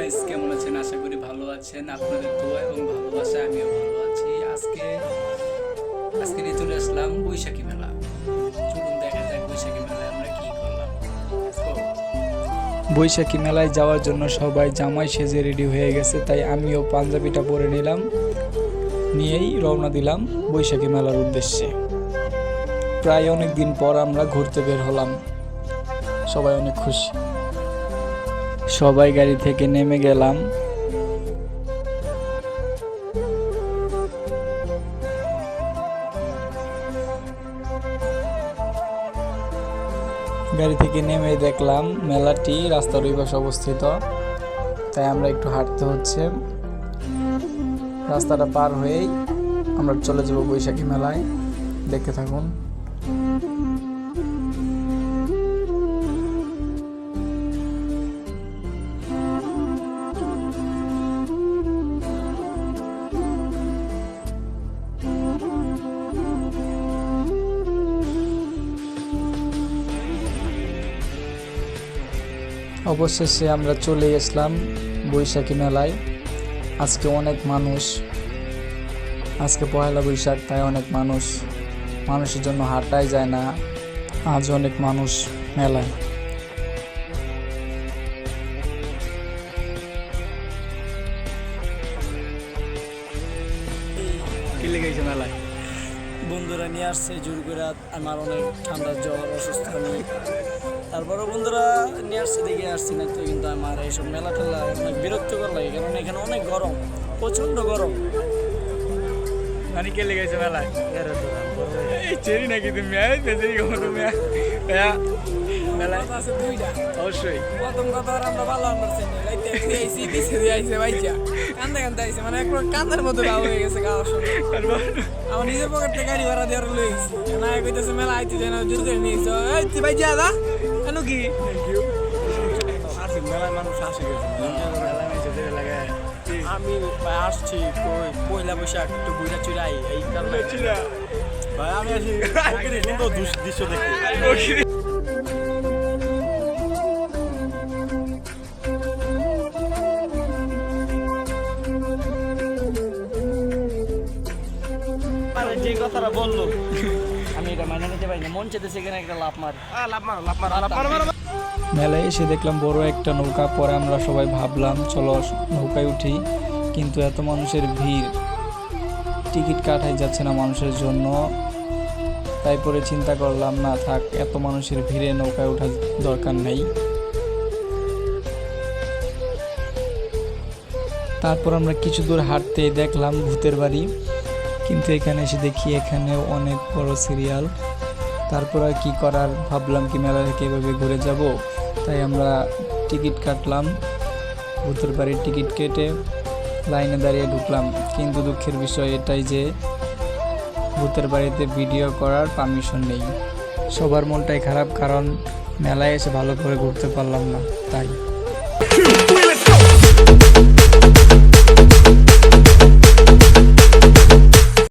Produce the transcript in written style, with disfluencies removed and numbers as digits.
Guys, কেমন আছেন? আশা করি ভালো আছেন। আপনাদের দোয়া এবং ভালোবাসায় আমিও ভালো আছি। আজকে নিয়ে চলে আসলাম বৈশাখী মেলা। চলুন দেখা যাক বৈশাখী মেলায় আমরা কি করলাম। Let's go। বৈশাখী মেলায় যাওয়ার জন্য সবাই জামাই সেজে রেডি হয়ে গেছে, তাই আমিও পাঞ্জাবিটা পরে নিয়েই রওনা দিলাম বৈশাখী মেলার উদ্দেশ্যে। প্রায় অনেক দিন পর আমরা ঘুরতে বের হলাম, সবাই অনেক খুশি। সবাই গাড়ি থেকে নেমে গেলাম। গাড়ি থেকে নেমে দেখলাম মেলাটি রাস্তার ওই পাশে অবস্থিত, তাই আমরা একটু হাঁটতে হচ্ছে। রাস্তাটা পার হয়েই আমরা চলে যাব বৈশাখী মেলায়। দেখতে থাকুন। অবশেষে আমরা চলে গেছিলাম বৈশাখী মেলায়। আজকে অনেক মানুষ, আজকে পয়লা বৈশাখ, তাই অনেক মানুষের জন্য হাঁটাই যায় না। আজ অনেক মানুষ মেলায়। কি লেগেছে মেলায়? বন্ধুরা নিয়ে আসছে জোর করে। আমার অনেক ঠান্ডা জ্বর, অসুস্থ আমি। তারপরে বন্ধুরা নিয়ে আসছে দেখে আসছি না তো, কিন্তু আমার এইসব মেলা টেলা অনেক বিরক্তকর লাগে, কারণ এখানে অনেক গরম, প্রচণ্ড গরম। মানে কে লেগেছে মেলায়? চেরি নাকি তুমি? মেলায় আছে দুইটা। অবশ্যই প্রথম কথা আমরা ভালো কান্দে আইসি, মানে একবার কান্দার মতো গা হয়ে গেছে গা শুনে। আমার নিজের পকেটে গাড়ি ভাড়া দেওয়ার লয়ে গেছি না, কইতেছে মেলা আইতে যায় না, জোর করে নিয়েছ এই ভাই যা দা কেন কি মেলায় মানুষ আসে গেছে। আমি ভাই আসছি পয়লা বৈশাখ একটু ঘুরে চুরাই, এই কারণে ভাই আমি আসি সুন্দর দৃশ্য দেখি। যে কথাটা বললো আমি এটা মাইনে নিতে পারি না। মন চেতেছে এখানে একটা লাভ মার। মেলায় এসে দেখলাম বড় একটা নৌকা। পরে আমরা সবাই ভাবলাম চলো নৌকায় উঠি, কিন্তু এত মানুষের ভিড়, টিকিট কাটাই যাচ্ছে না মানুষের জন্য। তাই পরে চিন্তা করলাম না থাক, এত মানুষের ভিড়ে নৌকায় ওঠার দরকার নেই। তারপর আমরা কিছু দূর হাঁটতে দেখলাম ভূতের বাড়ি, কিন্তু এখানে এসে দেখি এখানেও অনেক বড় সিরিয়াল। তারপর আর কি করার, ভাবলাম কি মেলা থেকে এভাবে ঘুরে যাব, তাই আমরা টিকিট কাটলাম। ভূতের বাড়ির টিকিট কেটে লাইনে দাঁড়িয়ে ঢুকলাম, কিন্তু দুঃখের বিষয় এটাই যে ভূতের বাড়িতে ভিডিও করার পারমিশন নেই। সবার মনটাই খারাপ, কারণ মেলায় এসে ভালো করে ঘুরতে পারলাম না তাই।